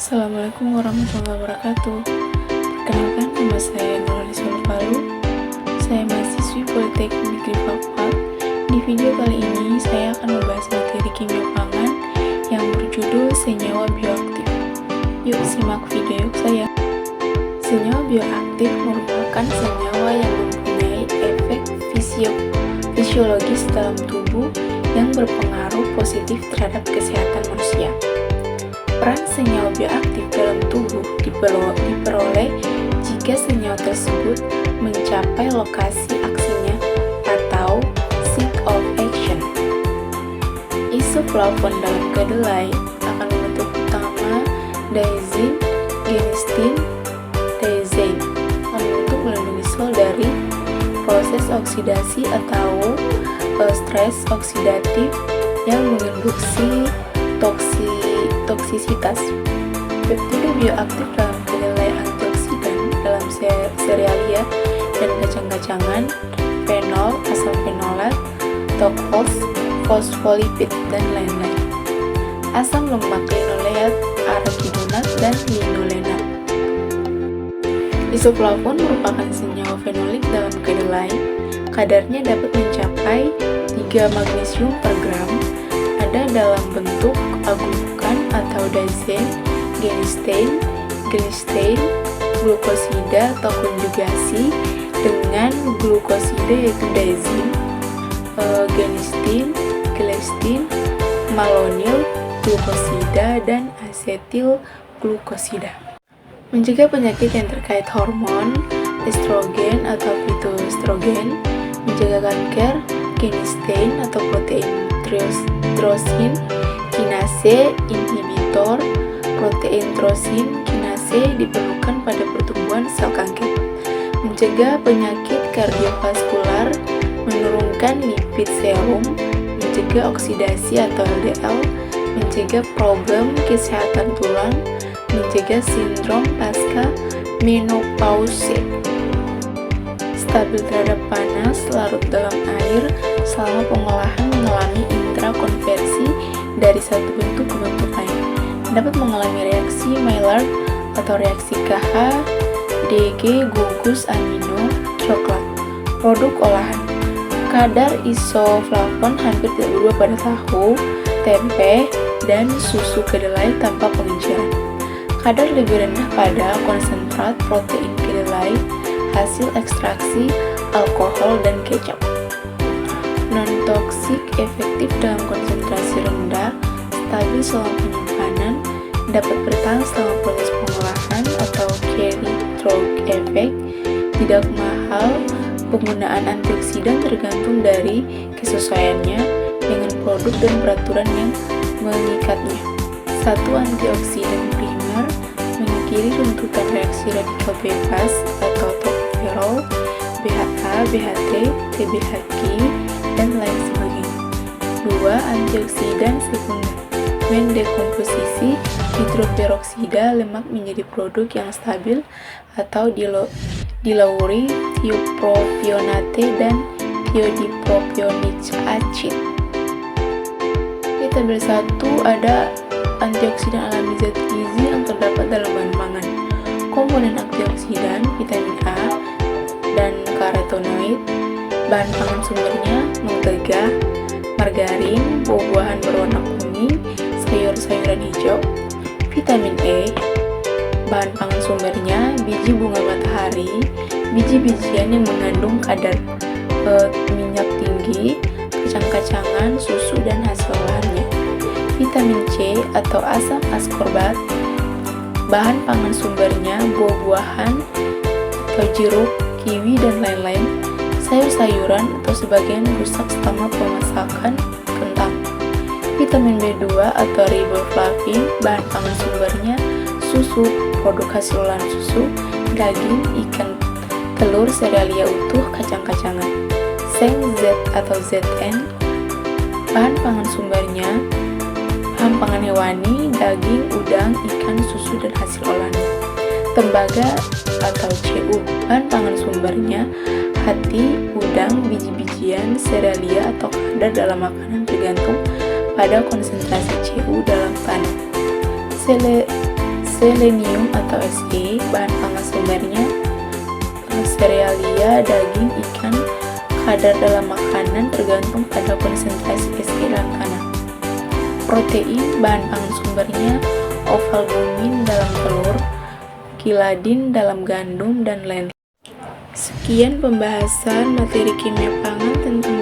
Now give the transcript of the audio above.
Assalamualaikum warahmatullahi wabarakatuh. Perkenalkan, nama saya Nurhaliza Solvalu. Saya mahasiswi Politeknik Negeri Papua. Di video kali ini, saya akan membahas materi kimia pangan yang berjudul senyawa bioaktif. Yuk simak video saya. Senyawa bioaktif merupakan senyawa yang mempunyai efek fisiologis dalam tubuh yang berpengaruh positif terhadap kesehatan manusia. Peran senyawa bioaktif dalam tubuh diperoleh jika senyawa tersebut mencapai lokasi aksinya atau site of action. Isoflavon dalam kedelai akan membentuk utama daisy, genistein, daisy untuk melindungi sel dari proses oksidasi atau stres oksidatif yang menginduksi toksisitas. Peptida bioaktif dalam kedelai, antioksidan dalam serealia dan kacang-kacangan, fenol, asam fenolat, tokfos, fosfolipid, dan lain-lain. Asam lemak linoleat, arachidonat, dan linolenat. Isoflavon merupakan senyawa fenolik dalam kedelai. Kadarnya dapat mencapai 3 magnesium per gram. Ada dalam bentuk agglukan atau daisen, genistein, glystein, glukosida atau konjugasi dengan glukosida yaitu daisen, genistein, glystein, malonyl glukosida, dan asetil glukosida. Mencegah penyakit yang terkait hormon, estrogen atau fitoestrogen, mencegah kanker, genistein atau protein tyrosin kinase inhibitor. Protein tyrosin kinase diperlukan pada pertumbuhan sel kanker. Mencegah penyakit kardiovaskular, menurunkan lipid serum, mencegah oksidasi atau LDL, mencegah problem kesehatan tulang, mencegah sindrom pasca menopause. Stabil terhadap panas, larut dalam air selama pengolahan mengalami intrakonversi dari satu bentuk ke bentuk lain. Dapat mengalami reaksi Maillard atau reaksi KH, DG, gugus amino, coklat. Produk olahan. Kadar isoflavon hampir tidak berubah pada tahu, tempe, dan susu kedelai tanpa pengejaran. Kadar lebih rendah pada konsentrat protein kedelai, hasil ekstraksi, alkohol, dan kecap. Non-toksik, efektif dalam konsentrasi rendah, stabil selama penyimpanan, dapat bertahan selama proses pengolahan atau carry through effect, tidak mahal. Penggunaan antioksidan tergantung dari kesesuaiannya dengan produk dan peraturan yang mengikatnya. 1. Antioksidan primer mengakhiri runtutan reaksi radikal bebas atau tocopherol, BHA, BHT, TBHQ, dan lain sebagainya. 2. Antioksidan sekunder mendekomposisi hidroperoksida lemak menjadi produk yang stabil atau dilauri, thiopropionate, dan thiodipropionic acid. Di tabel 1 ada antioksidan alami zat gizi yang terdapat dalam bahan pangan. Komponen antioksidan vitamin A dan karotenoid. Bahan pangan sumbernya mentega, margarin, buah-buahan berwarna kuning, sayur-sayuran hijau. Vitamin E. Bahan pangan sumbernya biji bunga matahari, biji-bijian yang mengandung kadar minyak tinggi, kacang-kacangan, susu, dan hasil olahannya. Vitamin C atau asam askorbat. Bahan pangan sumbernya buah-buahan atau jeruk, kiwi, dan lain-lain. Sayur-sayuran atau sebagian rusak selama pemasakan, kentang. Vitamin B2 atau riboflavin. Bahan pangan sumbernya susu, produk hasil olahan susu, daging, ikan, telur, serealia utuh, kacang-kacangan. Seng Z atau Zn. Bahan pangan sumbernya bahan pangan hewani, daging, udang, ikan, susu, dan hasil olahan. Tembaga atau CU. Bahan pangan sumbernya hati, udang, biji-bijian, serealia, atau kadar dalam makanan tergantung pada konsentrasi CU dalam tanah. Selenium atau Se, bahan pangan sumbernya serealia, daging, ikan. Kadar dalam makanan tergantung pada konsentrasi Se dalam makanan. Protein, bahan pangan sumbernya ovalbumin dalam telur, kiladin dalam gandum, dan lain-lain. Sekian pembahasan materi kimia pangan tentang